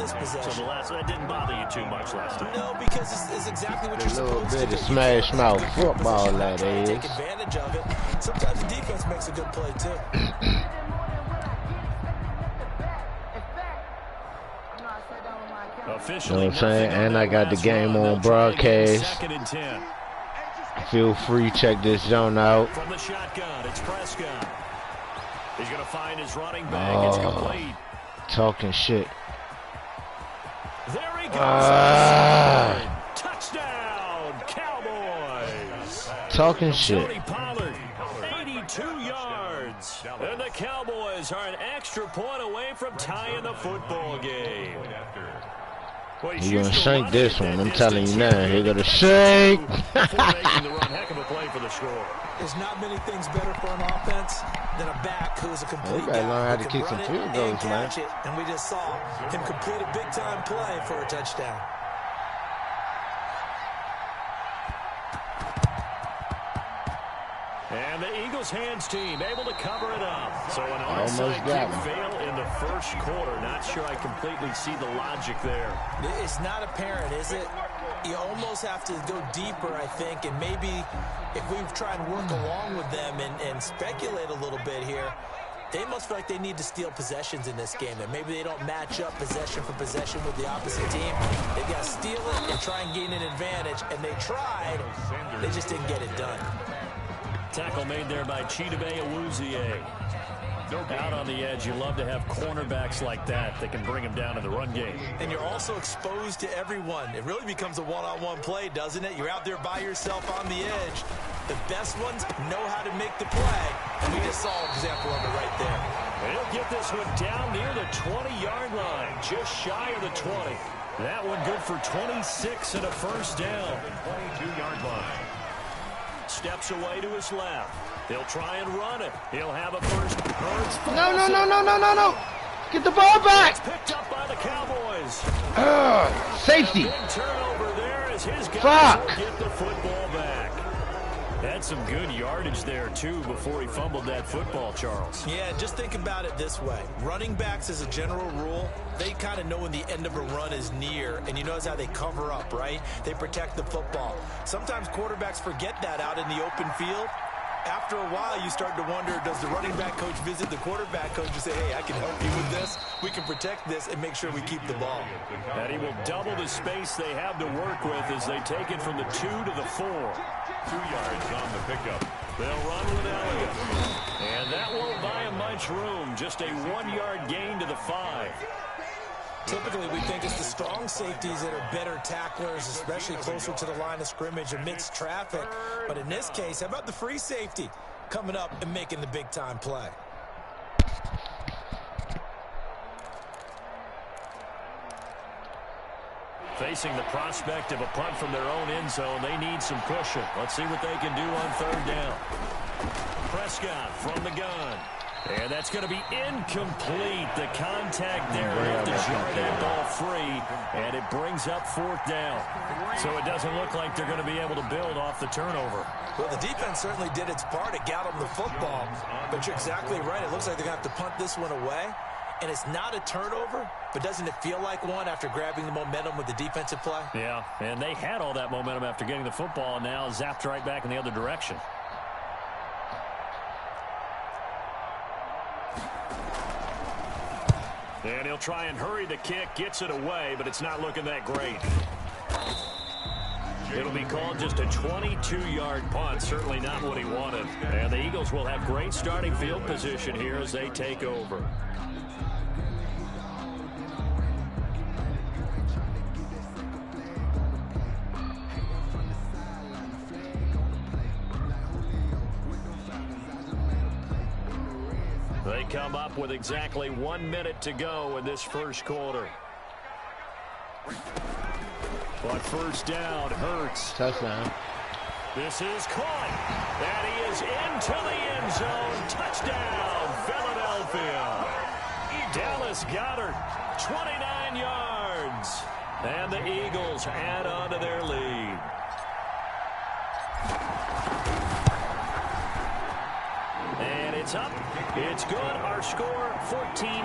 this possession. So that didn't bother you too much last time? No, because it's exactly what you're supposed to do. A little bit of smash mouth football, that is. Take advantage of it. Sometimes the defense makes a good play, too. You know what I'm saying? And I got the game on broadcast. Feel free, check this zone out. From the shotgun, it's Prescott. He's going to find his running back. It's complete. Talking shit. There he goes. Touchdown, Cowboys. Talking shit. Tony Pollard, 82 yards. And the Cowboys are an extra point away from tying the football game. He's going to shank this one. I'm telling you now. He's going to shank. There's not many things better for an offense than a back who is a complete guy. You gotta learn how to kick some field goals, man. And we just saw him complete a big-time play for a touchdown. And the Eagles hands team able to cover it up. So an onside kick fail in the first quarter. Not sure I completely see the logic there. It's not apparent, is it? You almost have to go deeper, I think, and maybe if we try and work along with them and speculate a little bit here, they must feel like they need to steal possessions in this game. And maybe they don't match up possession for possession with the opposite team. They've got to steal it and try and gain an advantage. And they tried. They just didn't get it done. Tackle made there by Chidobe Awuzie. Out on the edge, you love to have cornerbacks like that that can bring them down in the run game. And you're also exposed to everyone. It really becomes a one-on-one play, doesn't it? You're out there by yourself on the edge. The best ones know how to make the play, and we just saw an example of it right there. He'll get this one down near the 20-yard line, just shy of the 20. That one good for 26 and a first down. 22-yard line. Steps away to his left. He'll try and run it. He'll have a first. No. Get the ball back. It's picked up by the Cowboys. Safety. Big turnover there as his guys will get the football back. Had some good yardage there, too, before he fumbled that football, Charles. Yeah, just think about it this way. Running backs, as a general rule, they kind of know when the end of a run is near, and you notice how they cover up, right? They protect the football. Sometimes quarterbacks forget that out in the open field. After a while, you start to wonder, does the running back coach visit the quarterback coach and say, hey, I can help you with this. We can protect this and make sure we keep the ball. And he will double the space they have to work with as they take it from the 2 to the 4. 2 yards on the pickup. They'll run with Elliott. And that won't buy him much room. Just a 1-yard gain to the 5. Typically, we think it's the strong safeties that are better tacklers, especially closer to the line of scrimmage amidst traffic. But in this case, how about the free safety coming up and making the big-time play? Facing the prospect of a punt from their own end zone, they need some cushion. Let's see what they can do on third down. Prescott from the gun. And that's going to be incomplete. The contact there left the jar that ball free, and it brings up fourth down. So it doesn't look like they're going to be able to build off the turnover. Well, the defense certainly did its part. It got them the football. But you're exactly right. It looks like they're going to have to punt this one away. And it's not a turnover, but doesn't it feel like one after grabbing the momentum with the defensive play? Yeah, and they had all that momentum after getting the football, and now zapped right back in the other direction. And he'll try and hurry the kick, gets it away, but it's not looking that great. It'll be called just a 22-yard punt, certainly not what he wanted. And the Eagles will have great starting field position here as they take over. They come up with exactly 1 minute to go in this first quarter. But first down, Hurts. Touchdown. This is caught. And he is into the end zone. Touchdown, Philadelphia. Dallas Goedert, 29 yards. And the Eagles add on to their lead. And it's up. It's good. Our score, 14-6. 14.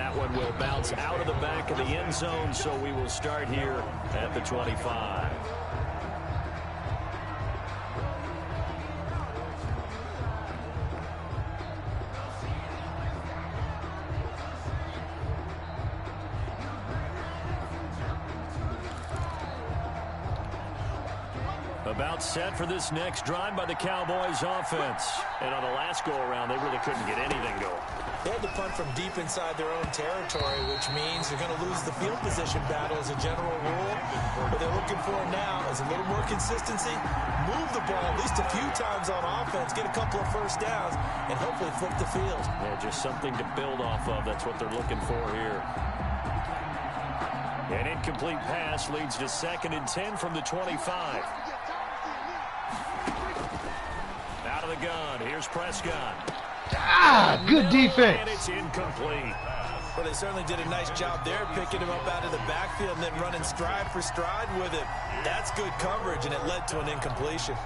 that one will bounce out of the back of the end zone, so we will start here at the 25. About set for this next drive by the Cowboys offense. And on the last go-around, they really couldn't get anything going. They had to punt from deep inside their own territory, which means they're going to lose the field position battle as a general rule. What they're looking for now is a little more consistency, move the ball at least a few times on offense, get a couple of first downs, and hopefully flip the field. Yeah, just something to build off of. That's what they're looking for here. An incomplete pass leads to 2nd and 10 from the 25. Out of the gun, here's Prescott. Good defense. And it's incomplete. Well, they certainly did a nice job there, picking him up out of the backfield and then running stride for stride with it. That's good coverage, and it led to an incompletion.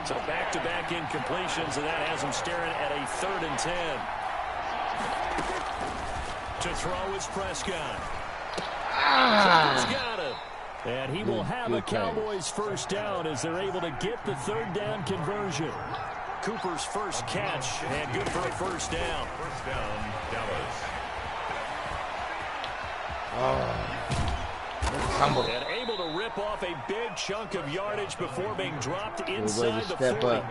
So back-to-back incompletions, and that has him staring at a 3rd and 10. To throw is Prescott. He's got it. And he will have a Cowboys first down as they're able to get the 3rd down conversion. Cooper's first catch, and good for a first down. First down, Dallas. And able to rip off a big chunk of yardage before being dropped inside the 40.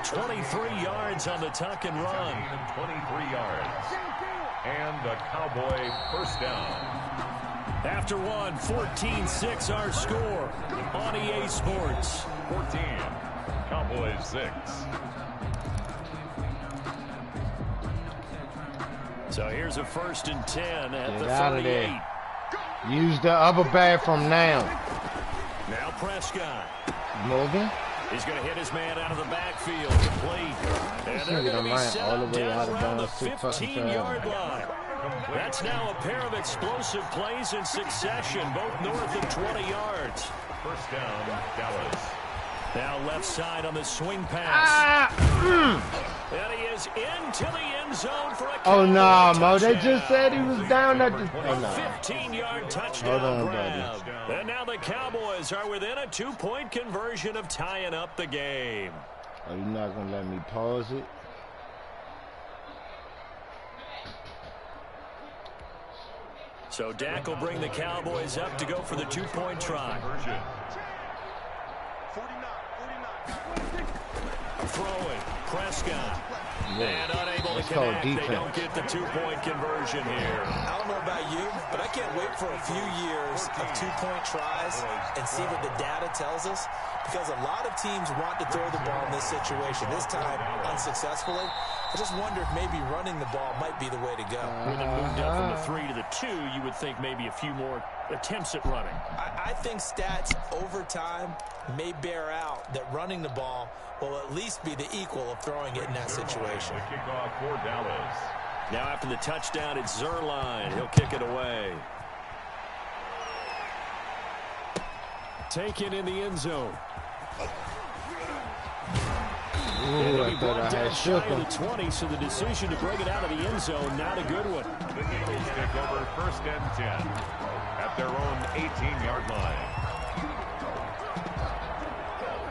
23 yards on the tuck and run. 23 yards. And a Cowboy first down. After one, 14-6 our score on EA Sports. 14, Cowboys 6. So here's a 1st and 10 at the 38. Out of there. Use the upper bathroom now. Now Prescott. Moving. He's going to hit his man out of the backfield. Complete. And they're going to be set up down around the 15-yard line. That's now a pair of explosive plays in succession, both north of 20 yards. First down, Dallas. Now left side on the swing pass. And he is into the end zone for a touchdown. Mo, they just said he was down at the... 15-yard touchdown grab. And now the Cowboys are within a 2-point conversion of tying up the game. Are you not going to let me pause it? So Dak will bring the Cowboys up to go for the 2-point try. Throwing, Prescott. And unable to connect. They don't get the 2-point conversion here. I don't know about you, but I can't wait for a few years of 2-point tries and see what the data tells us, because a lot of teams want to throw the ball in this situation. This time, unsuccessfully. I just wonder if maybe running the ball might be the way to go. When it moved up from the 3 to the 2, you would think maybe a few more attempts at running. I think stats over time may bear out that running the ball will at least be the equal of throwing it in that situation. Kickoff for Dallas. Now after the touchdown, it's Zerline. He'll kick it away. Taken in the end zone. Ooh, I thought I had shook him. 20, so the decision to bring it out of the end zone, not a good one. The Eagles take over 1st and 10 at their own 18-yard line.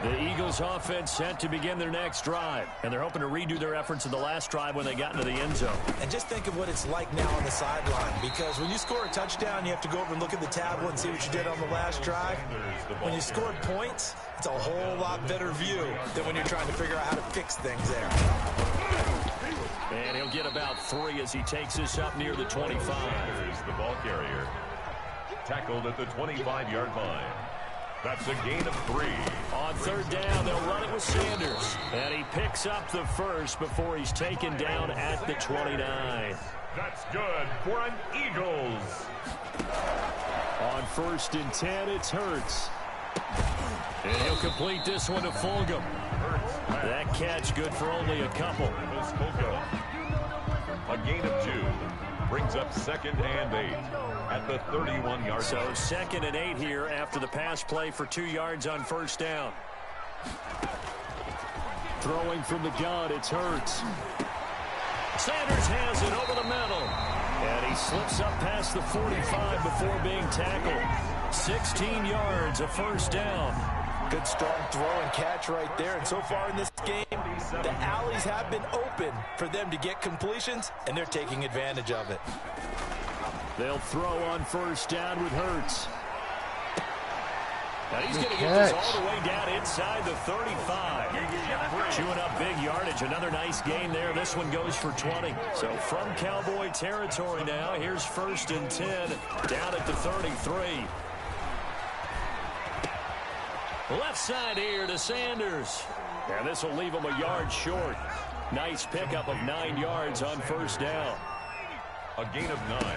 The Eagles offense set to begin their next drive, and they're hoping to redo their efforts in the last drive when they got into the end zone. And just think of what it's like now on the sideline, because when you score a touchdown, you have to go over and look at the tablet and see what you did on the last drive. When you scored points, it's a whole lot better view than when you're trying to figure out how to fix things there. And he'll get about 3 as he takes this up near the 25. Here's the ball carrier. Tackled at the 25-yard line. That's a gain of 3. On 3rd down, they'll run it with Sanders. And he picks up the first before he's taken down at the 29. That's good for an Eagles. On 1st and 10, it's Hurts. And he'll complete this one to Fulgham. That catch good for only a couple. A gain of 2. Brings up 2nd and 8 at the 31-yard line. So 2nd and 8 here after the pass play for 2 yards on 1st down. Throwing from the gun, it's Hurts. Sanders has it over the middle. And he slips up past the 45 before being tackled. 16 yards, a first down. Good strong throw and catch right there. And so far in this game, the alleys have been open for them to get completions, and they're taking advantage of it. They'll throw on first down with Hurts. Now he's going to get this all the way down inside the 35. Chewing up big yardage. Another nice gain there. This one goes for 20. So from Cowboy territory now, here's 1st and 10 down at the 33. Left side here to Sanders. And this will leave him a yard short. Nice pickup of 9 yards on first down. A gain of 9.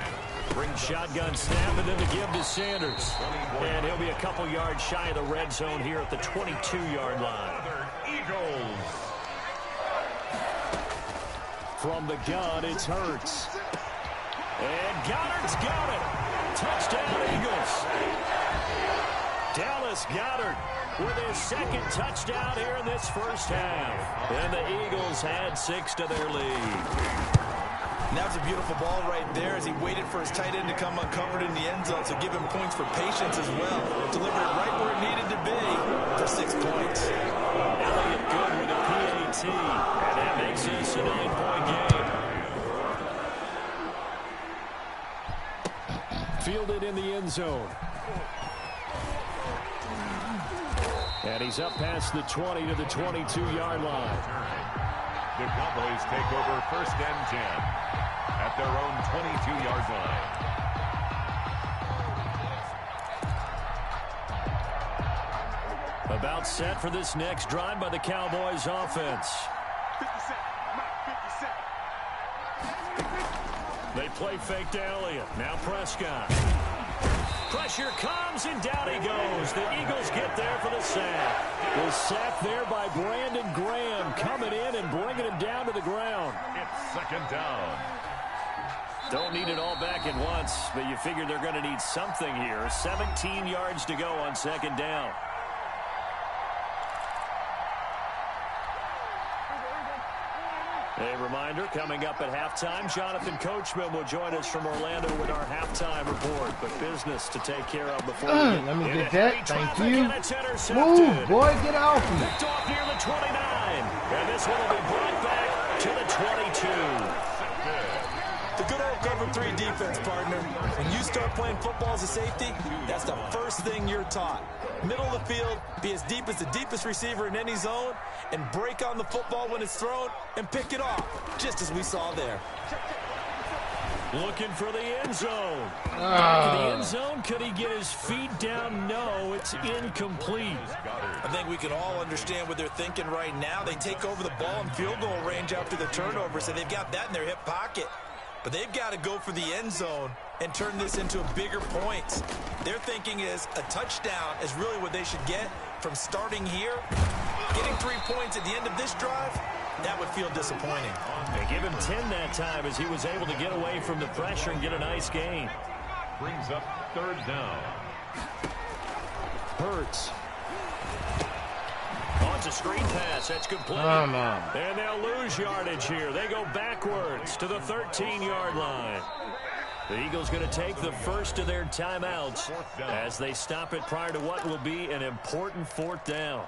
Brings shotgun snap and then the give to Sanders. And he'll be a couple yards shy of the red zone here at the 22-yard line. Eagles. From the gun, it's Hurts. And Goddard's got it. Touchdown, Eagles. Dallas Goedert with his 2nd touchdown here in this first half. And the Eagles add 6 to their lead. And that was a beautiful ball right there as he waited for his tight end to come uncovered in the end zone, so give him points for patience as well. Delivered it right where it needed to be for 6 points. Elliott good with a PAT, and that makes this a 9-point game. Fielded in the end zone. And he's up past the 20 to the 22-yard line. The Cowboys take over 1st and 10 at their own 22-yard line. About set for this next drive by the Cowboys offense. They play fake to Elliott. Now Prescott. Pressure comes, and down he goes. The Eagles get there for the sack. The sack there by Brandon Graham, coming in and bringing him down to the ground. It's 2nd down. Don't need it all back at once, but you figure they're going to need something here. 17 yards to go on 2nd down. A reminder, coming up at halftime, Jonathan Coachman will join us from Orlando with our halftime report. But business to take care of before we Let me get that. Thank you. Move, boy. Get off me. Picked off near the 29. And this one will be brought back to the 22. The good old cover 3 defense, partner. When you start playing football as a safety, that's the first thing you're taught. Middle of the field, be as deep as the deepest receiver in any zone, and break on the football when it's thrown and pick it off, just as we saw there. Looking for the end zone. Back to the end zone. Could he get his feet down? No, it's incomplete. I think we can all understand what they're thinking right now. They take over the ball in field goal range after the turnover, so they've got that in their hip pocket. But they've got to go for the end zone and turn this into a bigger point. Their thinking is a touchdown is really what they should get from starting here. Getting 3 points at the end of this drive, that would feel disappointing. They give him 10 that time as he was able to get away from the pressure and get a nice gain. Brings up 3rd down. Hurts. On to screen pass. That's complete. And they'll lose yardage here. They go backwards to the 13-yard line. The Eagles going to take the first of their timeouts as they stop it prior to what will be an important 4th down.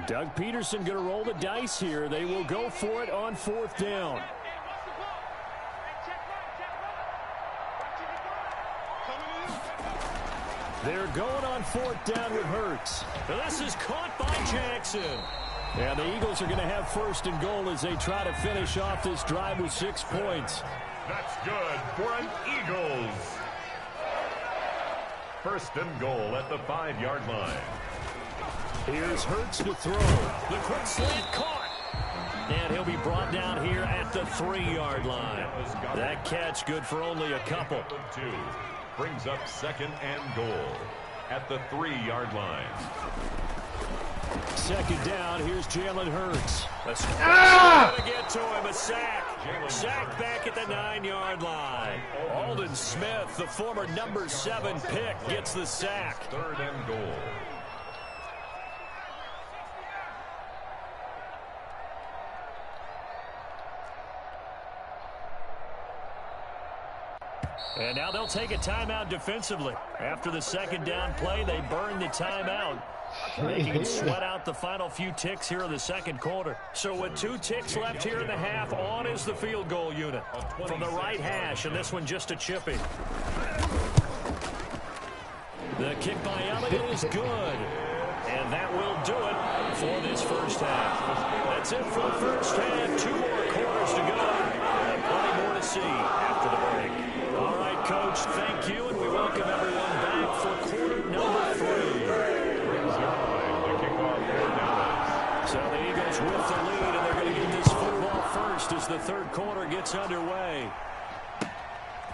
Doug Peterson going to roll the dice here. They will go for it on 4th down. They're going on 4th down with Hurts. This is caught by Jackson. And the Eagles are going to have 1st and goal as they try to finish off this drive with 6 points. That's good for an Eagles. 1st and goal at the 5-yard line. Here's Hurts to throw. The quick slant caught. And he'll be brought down here at the 3-yard line. That catch good for only a couple. 2 brings up 2nd and goal at the 3-yard line. 2nd down. Here's Jalen Hurts. Going to get to him. A sack. Sacked back at the 9-yard line. Aldon Smith, the former number 7 pick, gets the sack. 3rd and goal. And now they'll take a timeout defensively. After the 2nd down play, they burn the timeout, making them sweat out the final few ticks here in the 2nd quarter. So with 2 ticks left here in the half, on is the field goal unit from the right hash, and this one just a chippy. The kick by Elliott is good, and that will do it for this first half. That's it for the first half. 2 more quarters to go, and plenty more to see after the break. All right, Coach, thank you, and we welcome everyone back for quarter number 3. So the Eagles with the lead, and they're going to get this football first as the 3rd quarter gets underway.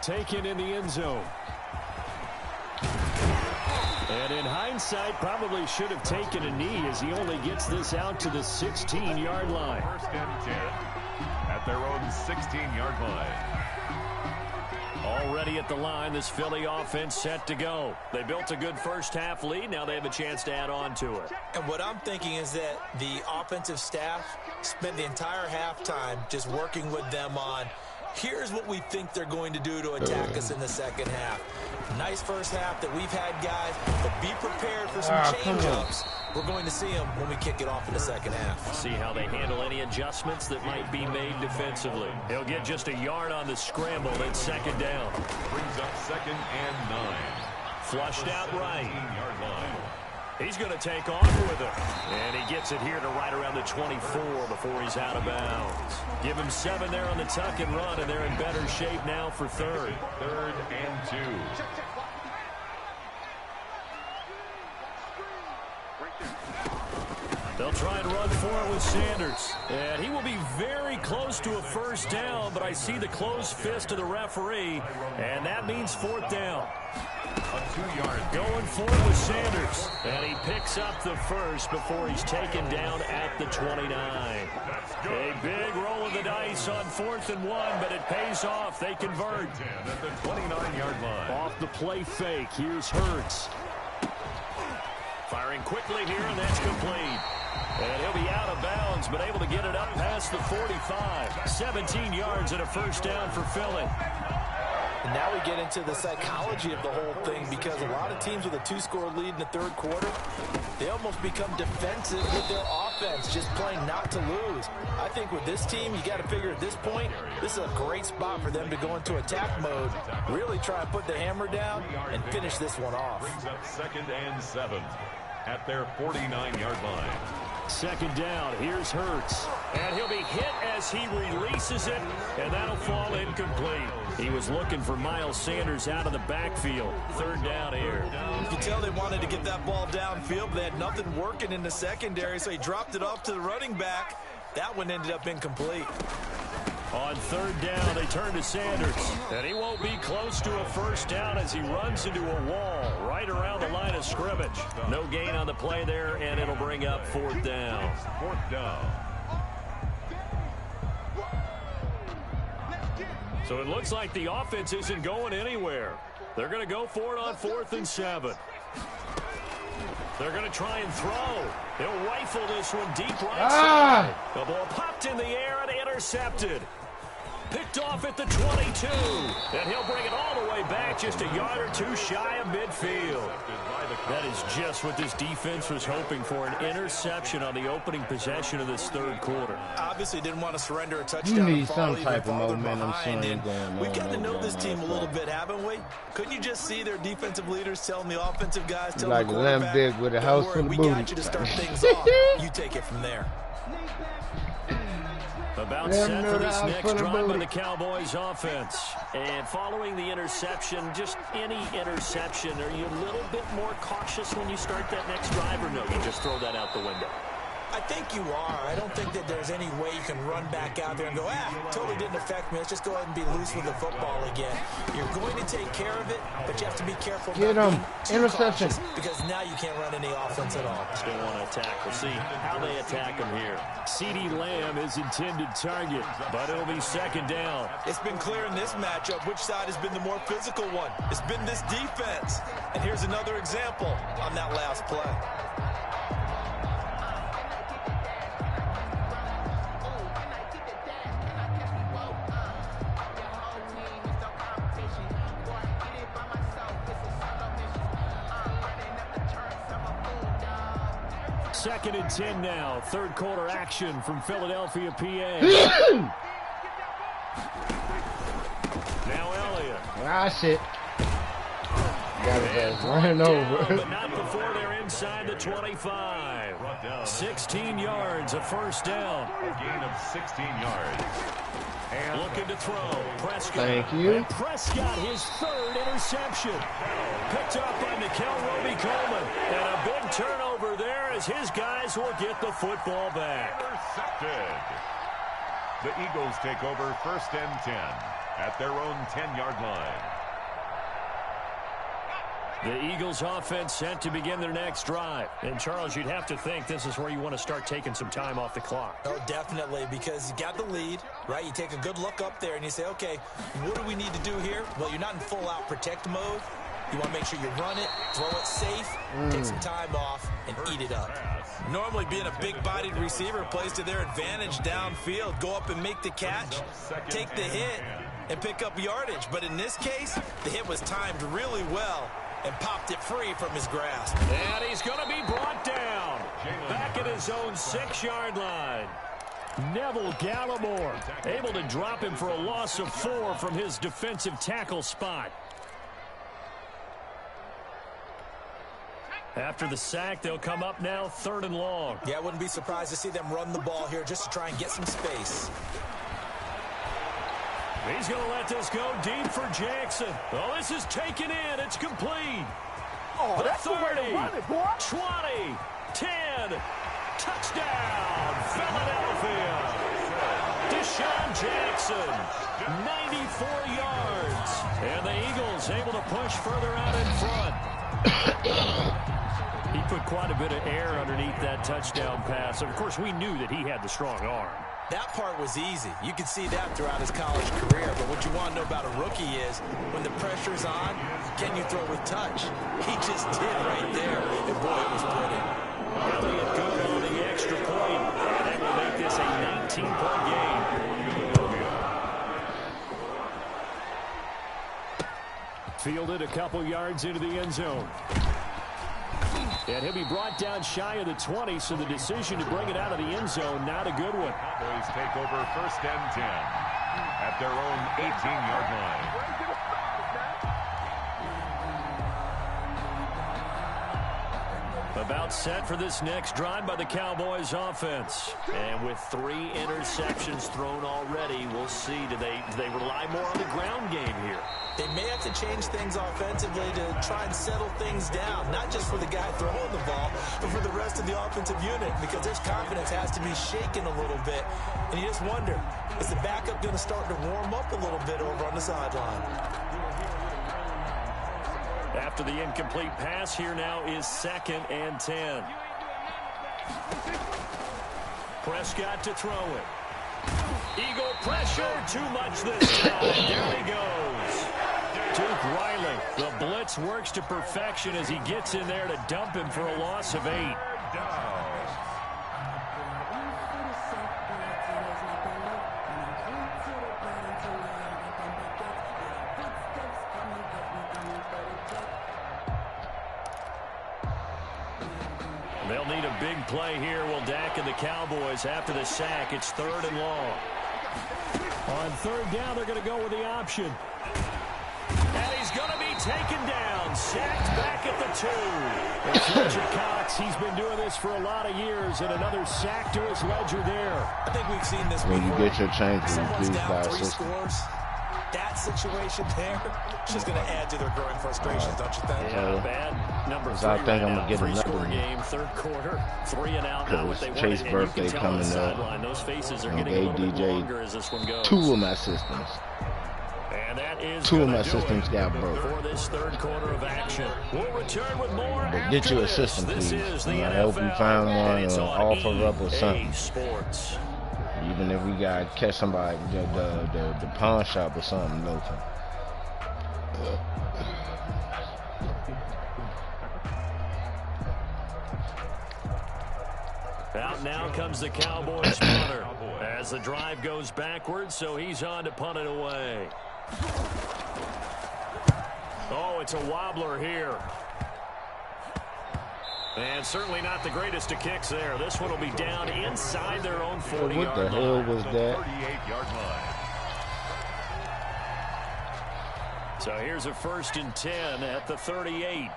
Taken in the end zone. And in hindsight, probably should have taken a knee as he only gets this out to the 16-yard line. 1st and 10 at their own 16-yard line. Already at the line, this Philly offense set to go. They built a good first half lead. Now they have a chance to add on to it. And what I'm thinking is that the offensive staff spent the entire halftime just working with them on, here's what we think they're going to do to attack us in the 2nd half. Nice first half that we've had, guys, but be prepared for some change-ups. We're going to see them when we kick it off in the 2nd half. See how they handle any adjustments that might be made defensively. He'll get just a yard on the scramble at 2nd down. Brings up 2nd and 9. Flushed out right. 16-yard line. He's going to take off with it. And he gets it here to right around the 24 before he's out of bounds. Give him 7 there on the tuck and run, and they're in better shape now for 3rd. 3rd and 2. They'll try and run for it with Sanders. And he will be very close to a first down, but I see the closed fist of the referee, and that means 4th down. A 2-yard going for it with Sanders. And he picks up the first before he's taken down at the 29. A big roll of the dice on 4th and 1, but it pays off. They convert. at the 29-yard line. Off the play fake, here's Hurts. Firing quickly here, and that's complete. And he'll be out of bounds, but able to get it up past the 45. 17 yards and a first down for Philly. And now we get into the psychology of the whole thing, because a lot of teams with a 2-score lead in the 3rd quarter, they almost become defensive with their offense, just playing not to lose. I think with this team, you got to figure at this point, this is a great spot for them to go into attack mode, really try and put the hammer down and finish this one off. Brings up 2nd and 7 at their 49-yard line. 2nd down, here's Hurts. And he'll be hit as he releases it, and that'll fall incomplete. He was looking for Miles Sanders out of the backfield. 3rd down here. You can tell they wanted to get that ball downfield, but they had nothing working in the secondary, so he dropped it off to the running back. That one ended up incomplete. On 3rd down, they turn to Sanders. And he won't be close to a first down as he runs into a wall right around the line of scrimmage. No gain on the play there, and it'll bring up 4th down. 4th down. So it looks like the offense isn't going anywhere. They're going to go for it on 4th and 7. They're going to try and throw. They'll rifle this one deep right side. The ball popped in the air and intercepted. Picked off at the 22. And he'll bring it all the way back, just a yard or 2 shy of midfield. That is just what this defense was hoping for, an interception on the opening possession of this 3rd quarter. Obviously didn't want to surrender a touchdown. You need some type of momentum swing going on. We've gotten to know this team a little bit, haven't we? Couldn't you just see their defensive leaders telling the offensive guys, telling like the quarterback, big with a house full of we booty. got you to start things off. You take it from there. About set for this next drive by the Cowboys offense. And following the interception, just any interception, are you a little bit more cautious when you start that next drive, or no, you just throw that out the window? I think you are. I don't think that there's any way you can run back out there and go, totally didn't affect me. Let's just go ahead and be loose with the football again. You're going to take care of it, but you have to be careful. Get him. Interception. Because now you can't run any offense at all. They want to attack. We'll see how they attack him here. CeeDee Lamb is intended target, but it'll be second down. It's been clear in this matchup which side has been the more physical one. It's been this defense. And here's another example on that last play. Second and 10 now. Third quarter action from Philadelphia, PA. Now Elliott. That's it. Got his ass running over. But not before they're inside the 25. 16 yards, a first down. A gain of 16 yards. And looking to throw. Prescott. Thank you. And Prescott, his third interception. Picked up by Nikel Roby-Coleman. And a big turnover there as his guys will get the football back. Intercepted. The Eagles take over first and 10 at their own 10-yard line. The Eagles offense set to begin their next drive. And, Charles, you'd have to think this is where you want to start taking some time off the clock. Oh, definitely, because you got the lead, right? You take a good look up there and you say, okay, what do we need to do here? Well, you're not in full-out protect mode. You want to make sure you run it, throw it safe, take some time off, and eat it up. Normally, being a big-bodied receiver plays to their advantage downfield. Go up and make the catch, take the hit, and pick up yardage. But in this case, the hit was timed really well and popped it free from his grasp. And he's going to be brought down back at his own 6-yard line. Neville Gallimore able to drop him for a loss of 4 from his defensive tackle spot. After the sack, they'll come up now 3rd and long. Yeah, I wouldn't be surprised to see them run the ball here just to try and get some space. He's going to let this go deep for Jackson. Oh, this is taken in. It's complete. Oh, the that's 30, the way to run it, boy. 20, 10, touchdown, Philadelphia. Deshaun Jackson, 94 yards. And the Eagles able to push further out in front. He put quite a bit of air underneath that touchdown pass. Of course, we knew that he had the strong arm. That part was easy. You could see that throughout his college career. But what you want to know about a rookie is when the pressure's on, can you throw with touch? He just did right there. And boy, it was pretty. Elliott good on the extra point. And that will make this a 19-point game. Fielded a couple yards into the end zone. And he'll be brought down shy of the 20, so the decision to bring it out of the end zone, not a good one. Cowboys take over first and 10 at their own 18-yard line. About set for this next drive by the Cowboys offense. And with 3 interceptions thrown already, we'll see. Do they rely more on the ground game here? They may have to change things offensively to try and settle things down, not just for the guy throwing the ball, but for the rest of the offensive unit, because their confidence has to be shaken a little bit. And you just wonder, is the backup going to start to warm up a little bit over on the sideline? After the incomplete pass, here now is 2nd and 10. Prescott to throw it. Eagle pressure, too much this time. There he goes. Duke Riley, the blitz works to perfection as he gets in there to dump him for a loss of 8. They'll need a big play here. Will Dak and the Cowboys after the sack. It's 3rd and long. On 3rd down, they're going to go with the option. And he's going to be taken down. Sacked back at the 2. And Fletcher Cox, he's been doing this for a lot of years, and another sack to his ledger there. I think we've seen this when before. you get your changes, Someone's please down buy 3 system. scores. that situation there, it's just going to add to their growing frustrations, don't you think? Yeah, bad number 3 I think I'm gonna get three-score another game, third quarter, 3 and out. Not what they Chase wanted. birthday And you can tell on the coming up. sideline, those faces are And getting a little bit DJ longer as this one goes. 2 of my systems. And that is 2 of my gonna do systems it got broke. for this third quarter of action. We'll return with more. But get you a system, This please. is the I hope you NFL, find one and it's or on offer up or EA something. Sports. Even if we gotta catch somebody the pawn shop or something local. Out now comes the Cowboys punter as the drive goes backwards, so he's on to punt it away. Oh, it's a wobbler here. And certainly not the greatest of kicks there. This one will be down inside their own 40-yard line. What the hell was that? 38-yard line. So here's a 1st and 10 at the 38.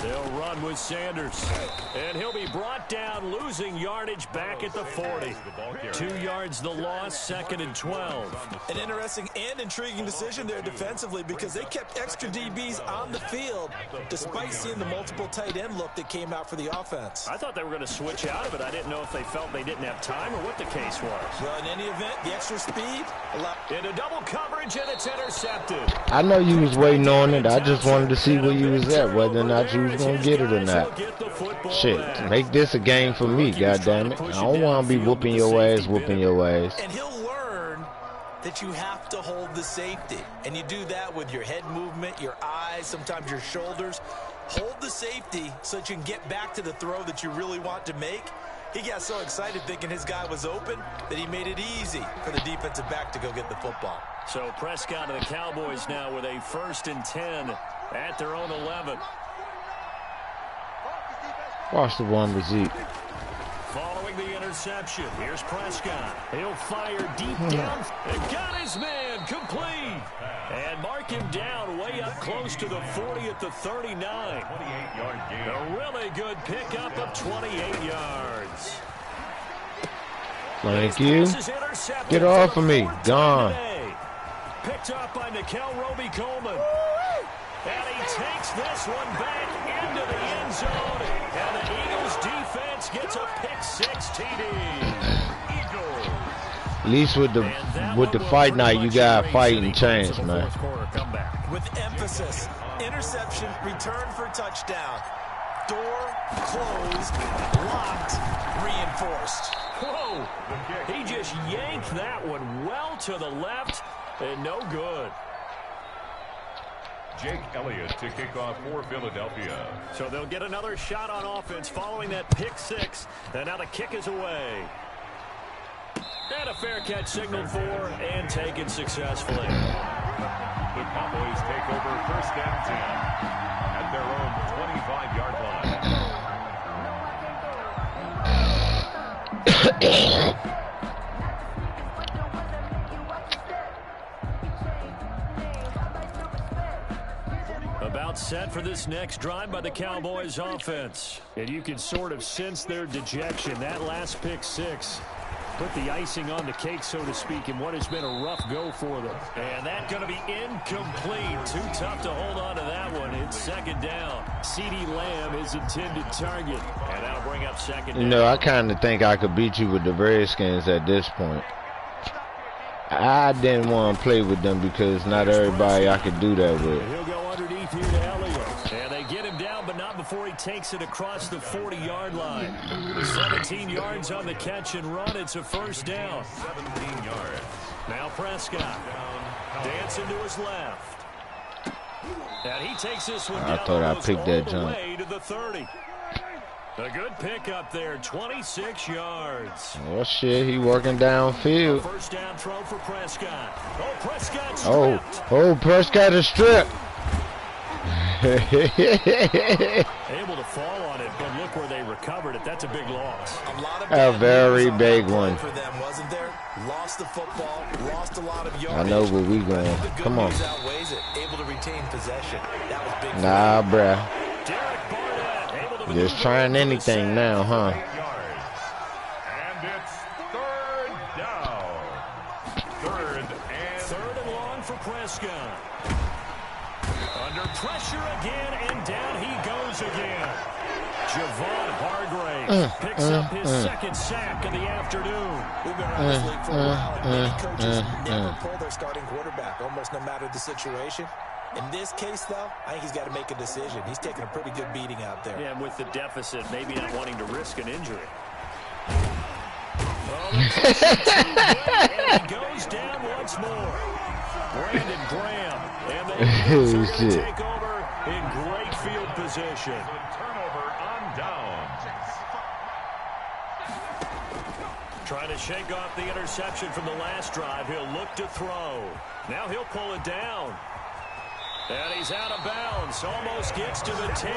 They'll run with Sanders. And he'll be brought down, losing yardage back at the 40. 2 yards the loss, 2nd and 12. An interesting and intriguing decision there defensively because they kept extra DBs on the field despite seeing the multiple tight end look that came out for the offense. I thought they were going to switch out of it. I didn't know if they felt they didn't have time or what the case was. Well, in any event, the extra speed allowed Into double coverage, and it's intercepted. I know you was waiting on it. I just wanted to see where you was at, whether or not you was gonna get it or not. Shit, make this a game for me, goddammit. I don't want to be whooping your ass. And he'll learn that you have to hold the safety. And you do that with your head movement, your eyes, sometimes your shoulders. Hold the safety so that you can get back to the throw that you really want to make. He got so excited thinking his guy was open that he made it easy for the defensive back to go get the football. So Prescott and the Cowboys now with a 1st and 10 at their own 11. Watch the one with Zeke. Following the interception, here's Prescott. He'll fire deep down and got his man complete. And mark him down way up close to the 40 at the 39. 28-yard gain. A really good pickup of 28 yards. Thank you. Get off of me. Gone. Picked up by Nickel Roby-Coleman. And he takes this one back into the end zone. And the Eagles defense gets a pick-6 TD. Eagles. At least with the fight night, you got a fighting chance, man. With emphasis, interception, return for touchdown. Door closed, locked, reinforced. Whoa! He just yanked that one well to the left and no good. Jake Elliott to kick off for Philadelphia. So they'll get another shot on offense following that pick-6. And now the kick is away. And a fair catch signaled for and taken successfully. The Cowboys take over 1st and 10 at their own 25-yard line. About set for this next drive by the Cowboys offense. And you can sort of sense their dejection. That last pick-6 put the icing on the cake, so to speak, in what has been a rough go for them. And that's going to be incomplete. Too tough to hold on to that one. It's 2nd down. CeeDee Lamb is intended target. And that'll bring up 2nd down. You know, I kind of think I could beat you with the Redskins at this point. I didn't want to play with them because not everybody I could do that with. He'll go underneath here to Elliott. And they get him down, but not before he takes it across the 40-yard line. 17 yards on the catch and run. It's a 1st down. 17 yards. Now Prescott dancing to his left. And he takes this one down. I thought I picked that jump. Way to the 30. A good pickup there, 26 yards. Oh, shit, he working downfield. 1st down throw for Prescott. Oh, Prescott stripped. Oh, Prescott is stripped. Able to fall on it, but look where they recovered it. That's a big loss. A very big one. For them, wasn't there? Lost the football, lost a lot of yards. I know where we going. Come on. Outweighs it. Able to retain possession. That was big. Nah, bruh. Derek Barnett able to Just trying anything now, huh? And it's Under pressure again, and down he goes again. Javon Hargrave picks up his second sack of the afternoon. We've been around this league for a while, and many coaches never pull their starting quarterback, almost no matter the situation. In this case, though, I think he's got to make a decision. He's taking a pretty good beating out there. Yeah, and with the deficit, maybe not wanting to risk an injury. And he goes down once more. Brandon Graham. And the Eagles are going to take over in great field position. Turnover on downs. Trying to shake off the interception from the last drive. He'll look to throw. Now he'll pull it down. And he's out of bounds. Almost gets to the 10.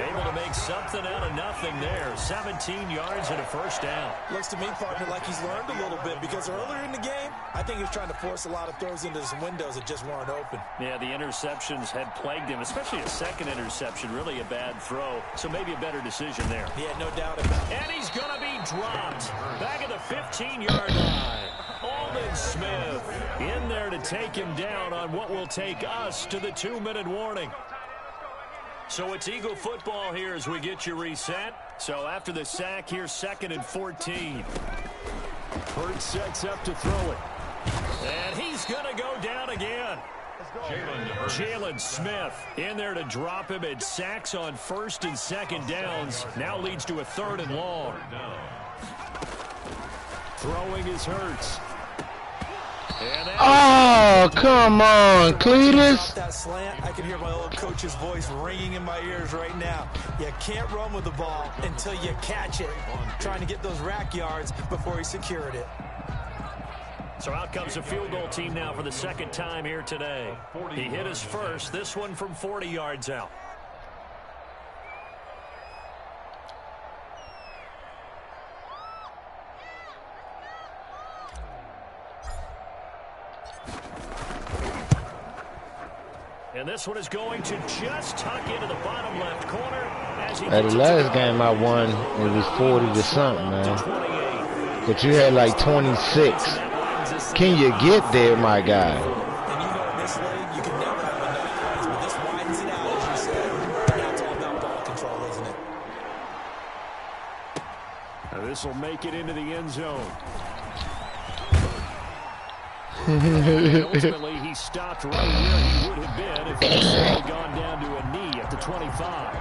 Able to make something out of nothing there. 17 yards and a first down. Looks to me, partner, like he's learned a little bit, because earlier in the game, I think he was trying to force a lot of throws into some windows that just weren't open. Yeah, the interceptions had plagued him, especially a second interception. Really a bad throw. So maybe a better decision there. Yeah, no doubt about it. And he's going to be dropped. Back at the 15-yard line. Aldon Smith in there to take him down on what will take us to the 2-minute warning. So it's Eagle football here as we get you reset. So after the sack, here's 2nd and 14. Hurts sets up to throw it. And he's going to go down again. Jalen Smith in there to drop him. It sacks on 1st and 2nd downs. Now leads to a 3rd and long. Throwing is Hurts. Oh, come on, Cletus. That slant, I can hear my old coach's voice ringing in my ears right now. You can't run with the ball until you catch it. Trying to get those rack yards before he secured it. So out comes a field goal team now for the 2nd time here today. He hit his first, this one from 40 yards out. And this one is going to just tuck into the bottom left corner. As he At the last game I won, it was 40 to something, man. But you had like 26. Can you get there, my guy? And you know, in this league, you can never have enough plays, but this widens it out, as you said. Now it's all about ball control, isn't it? Now this will make it into the end zone. Ultimately, he stopped right where he would have been if he had gone down to a knee at the 25.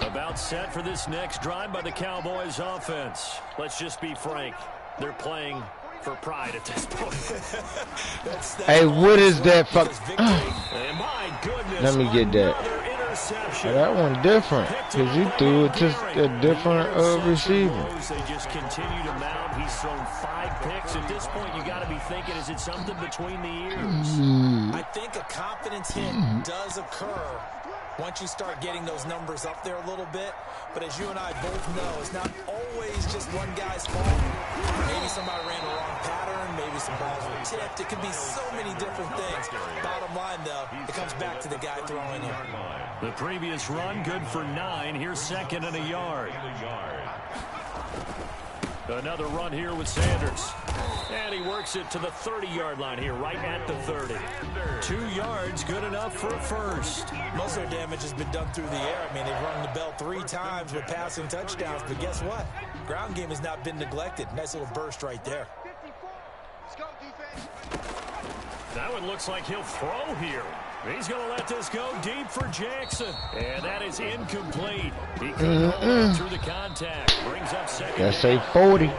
About set for this next drive by the Cowboys offense. Let's just be frank. They're playing for pride at this point. Hey, what is that fuck? My goodness, let me get that. Oh, that one different, because you threw it to a different receiver. They just continue to mount. He's thrown 5 picks. At this point, you got to be thinking, is it something between the ears? I think a confidence hit does occur once you start getting those numbers up there a little bit. But as you and I both know, it's not always just one guy's fault. Maybe somebody ran the wrong pattern. Maybe some balls were tipped. It could be so many different things. Bottom line, though, it comes back to the guy throwing it. The previous run, good for 9. Here's 2nd and a yard. Another run here with Sanders. And he works it to the 30-yard line here, right at the 30. 2 yards, good enough for a first. Most of their damage has been done through the air. I mean, they've rung the bell 3 times with passing touchdowns, but guess what? Ground game has not been neglected. Nice little burst right there. That one looks like he'll throw here. He's going to let this go deep for Jackson. And that is incomplete. He couldn't hold through the contact. Brings up 2nd. That's say 40.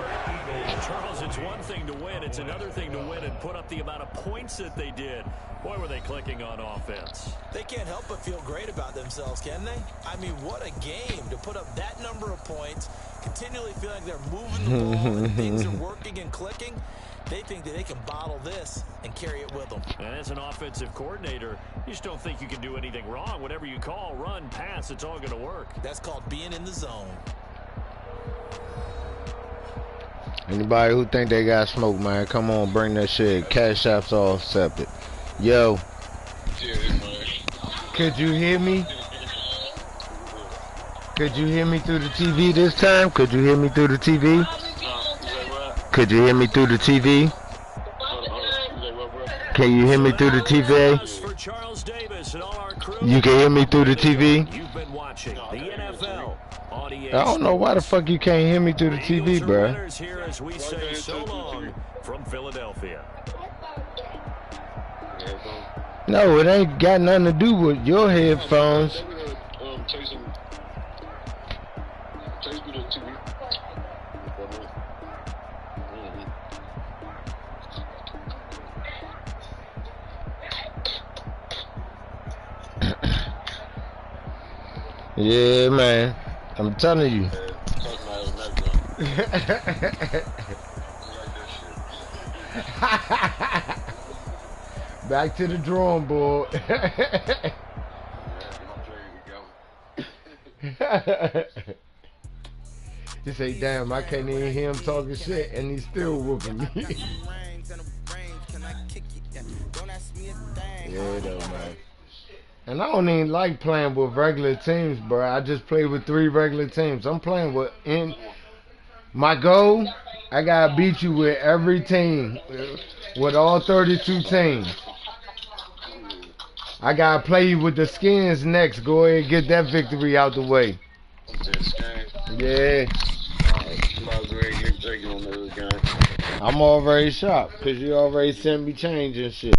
Charles, it's one thing to win. It's another thing to win and put up the amount of points that they did. Boy, were they clicking on offense. They can't help but feel great about themselves, can they? I mean, what a game to put up that number of points, continually feel like they're moving the ball and things are working and clicking. They think that they can bottle this and carry it with them. And as an offensive coordinator, you just don't think you can do anything wrong. Whatever you call, run, pass, it's all going to work. That's called being in the zone. Anybody who think they got smoke, man, come on, bring that shit. Cash apps all accepted. Yo. Could you hear me? Could you hear me through the TV this time? Could you hear me through the TV? Could you hear me through the TV? Can you hear me through the TV? You can hear me through the TV? You've been watching the NFL on EA. I don't know why the fuck you can't hear me through the TV, bro. Here as we say so long from Philadelphia. No, it ain't got nothing to do with your headphones. Yeah, man. I'm telling you. Back to the drawing board. You say, damn, I can't even hear him talking shit, and he's still whooping me. Yeah, though, man. And I don't even like playing with regular teams, bro. I just play with 3 regular teams. I'm playing with my goal. I gotta beat you with every team, with all 32 teams. I gotta play you with the Skins next. Go ahead and get that victory out the way. Yeah. I'm already shocked because you already sent me change and shit.